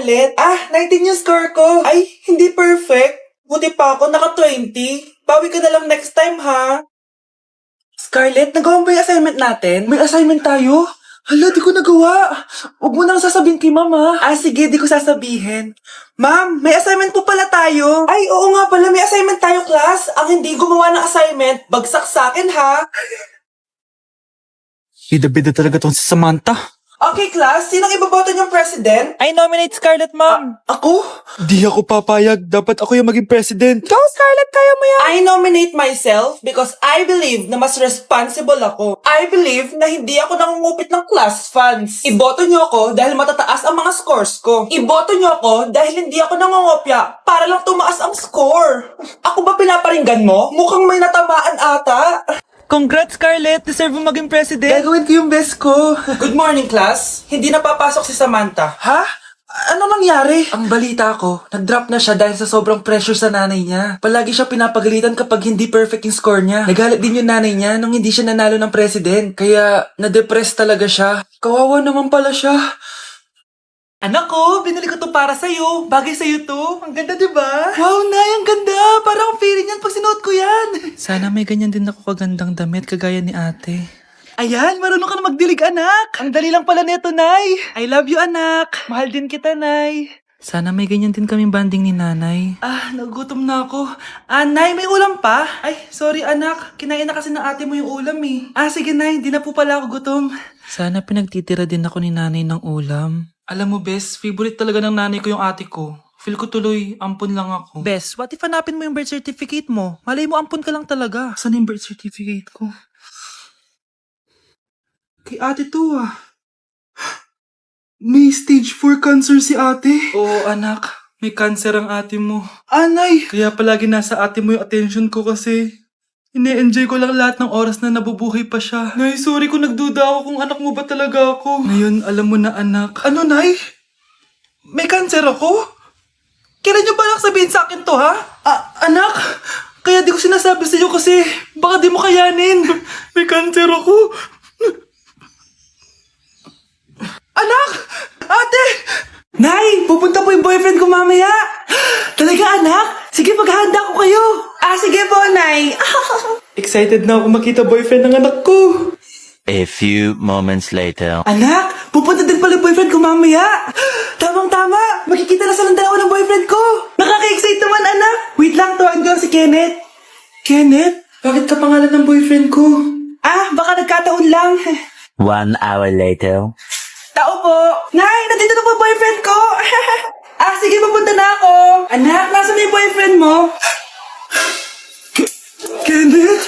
Scarlett. 19 yung score ko. Ay, hindi perfect. Buti pa ako, naka-20. Bawi ka na lang next time, ha? Scarlett, nagawa mo ba yung assignment natin? May assignment tayo? Hala, di ko nagawa. Huwag mo nang sasabihin kay mama. Sige, di ko sasabihin. Ma'am, may assignment po pala tayo. Ay, oo nga pala, may assignment tayo, class. Ang hindi gumawa ng assignment, bagsak sa akin, ha? Bida-bida talaga tong si Samantha. Okay, class, sinong iboboto niyong president? I nominate Scarlett, ma'am. Ako? Di ako papayag. Dapat ako yung maging president. Go, Scarlett, kaya mo yan! I nominate myself because I believe na mas responsible ako. I believe na hindi ako nangungupit ng class funds. Iboto niyo ako dahil matataas ang mga scores ko. Iboto niyo ako dahil hindi ako nangungopya para lang tumaas ang score. Ako ba pinaparinggan mo? Mukhang may natamaan ata. Congrats, Scarlett. Deserve mo maging president. Gagawin ko yung best ko. Good morning, class. Hindi na papasok si Samantha. Ha? Ano nangyari? Ang balita ko, nag-drop na siya dahil sa sobrang pressure sa nanay niya. Palagi siya pinapagalitan kapag hindi perfect yung score niya. Nagalit din yung nanay niya nung hindi siya nanalo ng president. Kaya, na-depress talaga siya. Kawawa naman pala siya. Anak ko, binili ko to para sa'yo. Bagay sa'yo to. Ang ganda, diba? Wow, Nay, ang ganda. Parang feeling yan pag sinuot ko yan. Sana may ganyan din ako kagandang damit kagaya ni ate. Ayan, marunong ka na magdilig, anak. Ang dali lang pala nito, Nay. I love you, anak. Mahal din kita, Nay. Sana may ganyan din kaming banding ni nanay. Nagutom na ako. Nay, may ulam pa? Ay, sorry, anak. Kinain na kasi ng ate mo yung ulam, eh. Sige, Nay. Hindi na po pala ako gutom. Sana pinagtitira din ako ni nanay ng ulam. Alam mo, Bes, favorite talaga ng nanay ko yung ate ko. Feel ko tuloy, ampun lang ako. Bes, what if hanapin mo yung birth certificate mo? Malay mo, ampun ka lang talaga. Saan yung birth certificate ko? Kay ate to, May stage 4 cancer si ate. Oo, anak. May cancer ang ate mo. Anay! Kaya palagi nasa ate mo yung attention ko kasi ine-enjoy ko lang lahat ng oras na nabubuhay pa siya. Nay, sorry kung nagduda ako kung anak mo ba talaga ako. Ngayon, alam mo na, anak. Ano, Nay? May cancer ako? Kailan niyo ba lang sabihin sa akin to, ha? Anak, kaya di ko sinasabi sa iyo kasi baka di mo kayanin. May cancer ako. Anak! Ate! Nay! Pupunta po yung boyfriend ko mamaya! Talaga, anak? Sige, maghahanda ko kayo! Sige po, Nay! Excited na ako makita boyfriend ng anak ko! A few moments later. Anak! Pupunta din pala yung boyfriend ko mamaya! Tamang-tama! Makikita na silang dalawa ng boyfriend ko! Nakaka-excite naman, anak! Wait lang, tawagin ko lang si Kenneth. Kenneth? Bakit ka pangalan ng boyfriend ko? Baka nagkataon lang. 1 hour later. Tao po! Nay, nandito na po boyfriend ko! Sige, papunta na ako! Anak, nasa na yung boyfriend mo? Kenneth?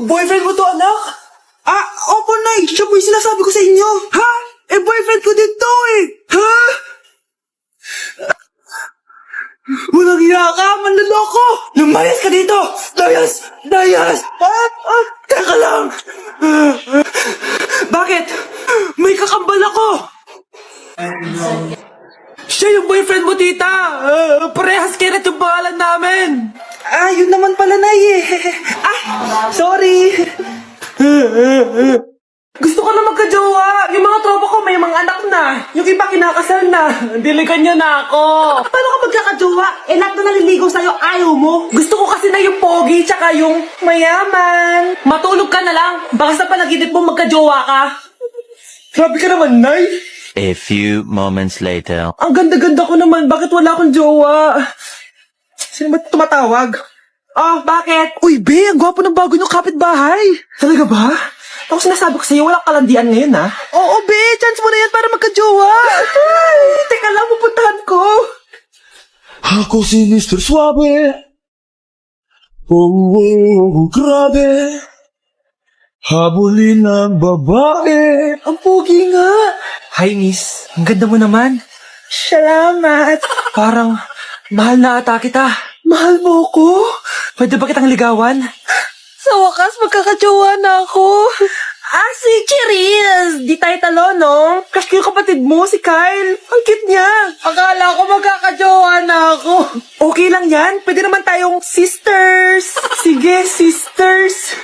Boyfriend mo to, anak? Opo, Nay! Siya po yung sinasabi ko sa inyo! Ha? Boyfriend ko din to, Ha? Walang iya ka! Manloloko! Lumayas ka dito! Layas! Layas! Teka lang! Bakit? May kakambal ako! Siya yung boyfriend mo, tita! Parehas Kenneth yung pangalan namin! Yun naman pala, Nay, sorry! Gusto ko na magka-jowa! Yung mga tropa ko may mga anak na! Yung iba kinakasal na! Diligan niyo na ako! Paano ka magkaka-jowa? Lahat na naliligaw sa'yo, ayaw mo! Gusto ko kasi na yung pogi tsaka yung mayaman! Matulog ka na lang! Baka sa panaginip mo magka-jowa ka! Grabe ka naman, Nay! A few moments later. Ang ganda-ganda ko naman! Bakit wala akong jowa? Sino ba tumatawag? Bakit? Uy, Be! Ang gwapo ng bago niyong kapitbahay! Talaga ba? Ako sinasabi ko sa'yo, walang kalandian ngayon, ha? Oo, Be! Chance mo na yan para magka-jowa! Ay, teka lang, pupuntahan ko! Ako si Mr. Suave. Grabe. Habulin ng babae. Ang pogi nga! Hi, miss. Ang ganda mo naman. Salamat! Parang, mahal na ata kita. Mahal mo ko? Pwede ba kitang ligawan? Sa wakas, magkakajowa na ako. Si Cherise! Di tayo talo, no? Crush ko yung kapatid mo, si Kyle. Ang cute niya. Akala ko magkakajowa na ako. Okay lang yan. Pwede naman tayong sisters. Sige, sisters.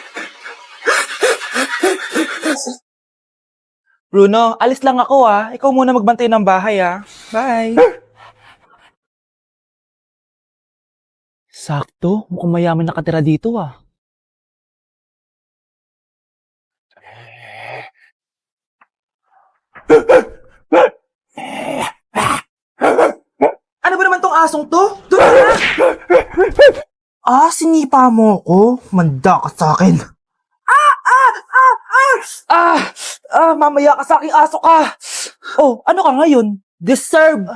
Bruno, alis lang ako Ikaw muna magbantay ng bahay Bye. Sakto, mukhang mayaman nakatira dito Ano ba naman tong asong to? Doon na! Sinipa mo ko? Manda ka sa akin. Mamaya ka sa aking aso ka. Oh, ano ka ngayon? Deserve.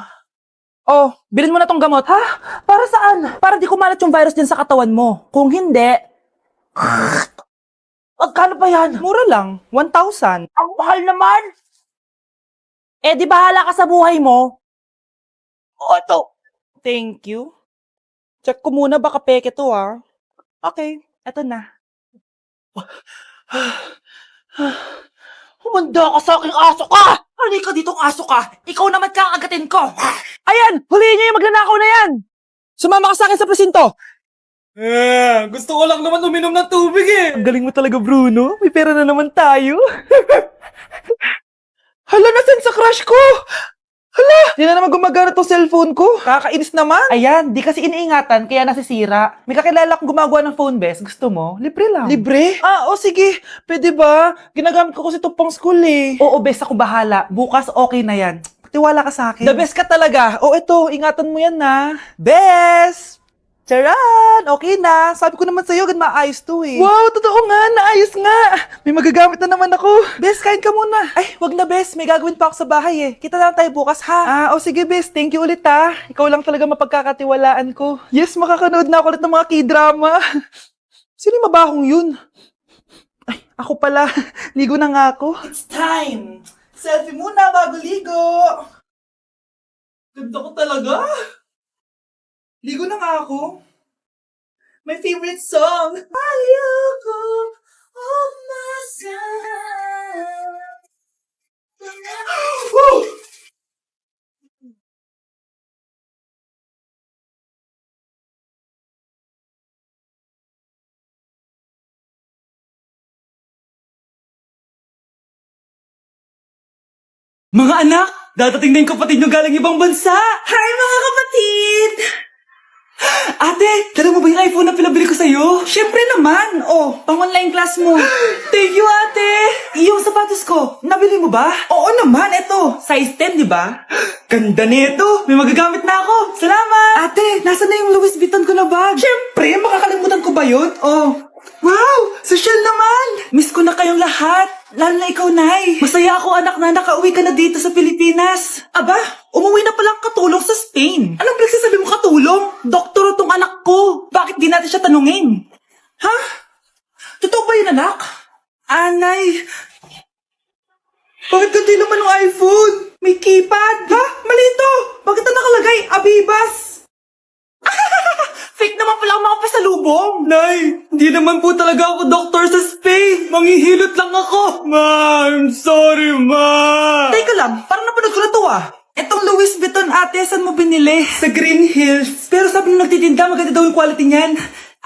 Oh, bilhin mo na tong gamot. Ha? Para saan? Para di kumalat yung virus din sa katawan mo. Kung hindi, magkano ba yan? Mura lang, 1,000. Ang mahal naman. Di bahala ka sa buhay mo. Ito. Thank you. Check ko muna, baka peke to Okay, eto na. Humanda ka sa aking aso ka! Halika ditong aso ka! Ikaw naman kakagatin ko! Ayan! Huliin niyo yung magnanakaw na yan! Sumama ka sa akin sa presinto! Gusto ko lang naman uminom ng tubig Ang galing mo talaga, Bruno. May pera na naman tayo. Hala, nasan sa crush ko? Hala! Di na naman gumagana tong cellphone ko. Kakainis naman. Ayan, di kasi iniingatan, kaya nasisira. May kakilala akong gumagawa ng phone best. Gusto mo? Libre lang. Libre? Sige. Pwede ba? Ginagamit ko kasi ito pang school Oo, best, ako bahala. Bukas okay na yan. Tiwala ka sa akin. The best ka talaga. Ito, ingatan mo yan Best! Charan! Okay na. Sabi ko naman sa'yo, gan maayos to Wow, totoo nga. Naayos nga. May magagamit na naman ako. Bes, kain ka muna. Ay, wag na, Bes. May gagawin pa ako sa bahay Kita na lang tayo bukas, ha? Sige, Bes. Thank you ulit, Ikaw lang talaga mapagkakatiwalaan ko. Yes, makakanood na ako ulit ng mga K-drama. Sino yung mabahong yun? Ay, ako pala. Ligo na nga ako. It's time. Selfie muna bago ligo. Ganda ko talaga. Ligo na nga ako. My favorite song. Ayoko umasan. Mga anak, dadating na yung kapatid nyo galing ibang bansa! Hi mga kapatid! Ate, dala mo ba yung iPhone na pinabili ko sa'yo? Siyempre naman. Pang online class mo. Thank you, ate! Yung sapatos ko, nabili mo ba? Oo naman, eto. Size 10, di ba? Ganda nito! May magagamit na ako! Salamat! Ate, nasa na yung Louis Vuitton ko na bag? Siyempre, makakalimutan ko ba yun? Wow! Social naman! Miss ko na kayong lahat! Lalo na ikaw, Nay! Masaya ako, anak, na nakauwi ka na dito sa Pilipinas! Aba, umuwi na palang katulong sa Spain. Anong pinagsasabi mo katulong? Doktor tong anak ko! Bakit di natin siya tanungin? Ha? Totoo ba yun, anak? Anay! Bakit ganti naman ng iPhone? May keypad! Ha? Mali ito! Bakit na nakalagay? Abibas! Fake naman pala ang mga pasalubong. Nay, hindi naman po talaga ako doktor sa Spain. Manghihilot lang ako. Ma, I'm sorry, ma. Teka lang, parang napanood ko na to Etong Louis Vuitton, ate, saan mo binili? Sa Green Hills. Pero sabi nung nagtitinda, maganda daw yung quality niyan.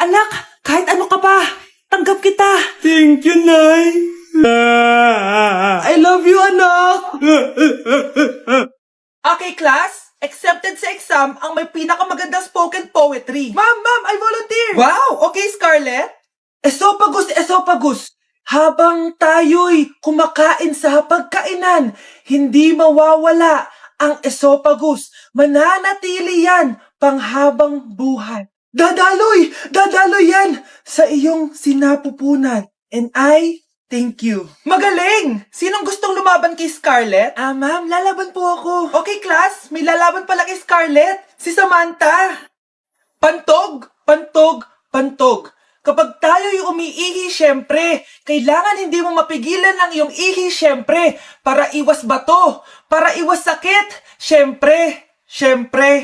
Anak, kahit ano ka pa, tanggap kita. Thank you, Nay. I love you, anak. Okay, class. Accepted sa exam ang may pinakamagandang spoken poetry. Ma'am, I volunteer! Wow! Okay, Scarlett. Esophagus. Habang tayo'y kumakain sa pagkainan, hindi mawawala ang esophagus. Mananatili yan panghabang buhay. Dadaloy yan sa iyong sinapupunan. And I thank you. Magaling! Sinong gustong lumaban kay Scarlett? Ma'am, lalaban po ako. Okay, class. May lalaban pala kay Scarlett. Si Samantha. Pantog. Kapag tayo'y umiihi, syempre, kailangan hindi mo mapigilan ang iyong ihi, syempre, para iwas bato, para iwas sakit, syempre,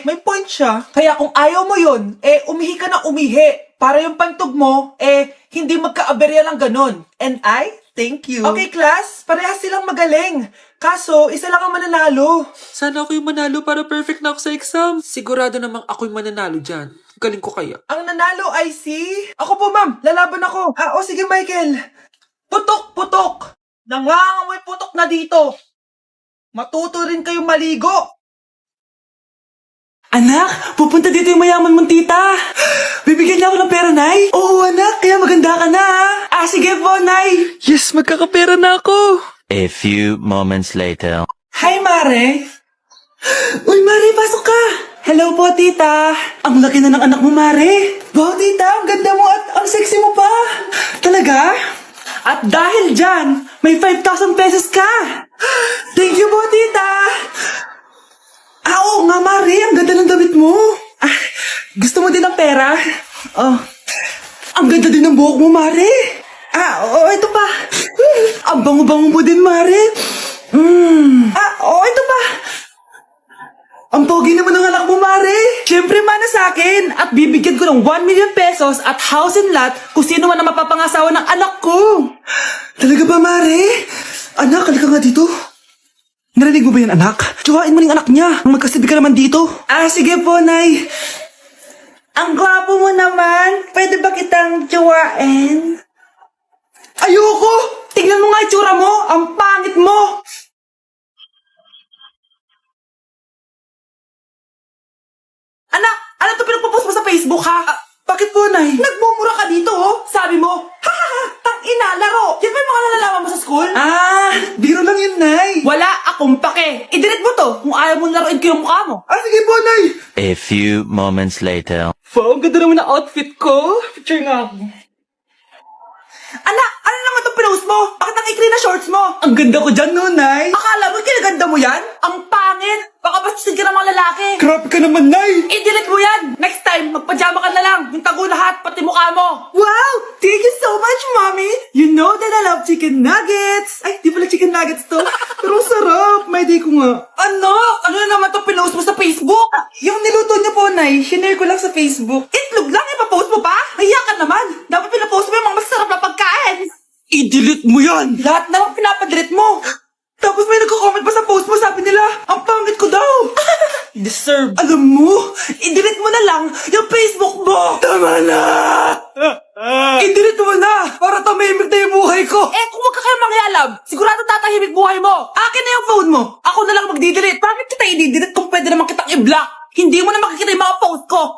may point siya. Kaya kung ayaw mo yun, umihi ka na umihi. Para yung pantog mo, hindi magka-aberya lang ganon. And I thank you. Okay, class. Parehas silang magaling. Kaso, isa lang ang mananalo. Sana ako yung manalo para perfect na ako sa exam. Sigurado namang ako yung mananalo dyan. Galing ko kaya. Ang nanalo ay si... Ako po, ma'am. Lalaban ako. Sige, Michael. Putok. Nangangamoy putok na dito. Matuto rin kayong maligo. Anak, pupunta dito yung mayaman mong tita. Bibigyan niya ako ng pera, Nay? Oo, anak, kaya maganda ka na, ha? Sige po, Nay. Yes, magkakapera na ako. A few moments later. Hi, Mare. Uy, Mare, pasok ka. Hello po, tita. Ang laki na ng anak mo, Mare. Wow, tita, ang ganda mo at ang sexy mo pa. Talaga? At dahil dyan, may 5,000 pesos ka. Thank you po, tita. Oo nga, Mare. Ang ganda ng damit mo. Gusto mo din ng pera? Oh. Ang ganda din ng buhok mo, Mare. Oo, ito pa. Ang bango-bango mo din, Mare. Oo, ito pa. Ang pogi naman ng anak mo, Mare. Siyempre, mana sa akin. At bibigyan ko ng 1 million pesos at house and lot kung sino man ang mapapangasawa ng anak ko. Talaga ba, Mare? Anak, halika nga dito. Narinig mo ba yan, anak? Tsuhain mo rin anak niya. Magkasibi ka naman dito. Sige po, Nay. Ang gwapo mo naman. Pwede ba kitang tsuhain? Ayoko! Tingnan mo nga itsura mo. Ang pangit mo. Anak, ano to pinagpo-post mo sa Facebook, ha? Bakit po, Nay? Nagmumura ka dito, oh. Sabi mo, tang ina, laro. Yan ba yung mga nalalaman mo sa school? Biro lang yun, Nay. Wala akong pake. I-delete mo to kung ayaw mong laruin ko yung mukha mo. Sige po, Nay. A few moments later. Wow, ang ganda naman ng outfit ko. Picture nga ako. Anak, ano naman itong pinost mo? Bakit ang ikli na shorts mo? Ang ganda ko dyan, no, Nay? Akala mo kinaganda mo yan? Ang pangit. Baka bastusin ka ng mga lalaki. Grabe ka naman, Nay. I-delete mo yan. Next time, magpajama ka na lang. Yung tago lahat, pati mukha mo. Wow! Thank you so much, Mommy. You know that I love chicken nuggets. Ay, di pala chicken nuggets to. Pero sarap. May day ko nga. Ano? Ano na naman itong pinost mo sa Facebook? Yung niluto niyo po, Nay. Shinare ko lang sa Facebook. Itlog lang, ipapost mo pa? Hiya ka naman. Dapat pinapost mo yung mga masarap na pagkain. I-delete mo yan. Lahat naman pinapadelete mo. Tapos may nagko-comment pa sa post mo, sabi nila, ang pangit ko daw. Deserve. Alam mo, i-delete mo na lang yung Facebook mo. Tama na. I-delete mo na para tumahimik na yung buhay ko. Kung wag ka kayo mangyalab, sigurado tatahimik buhay mo. Akin na yung phone mo. Ako na lang magdi-delete. Bakit kita i-delete kung pwede naman kitang i-block? Hindi mo na makikita yung mga post ko.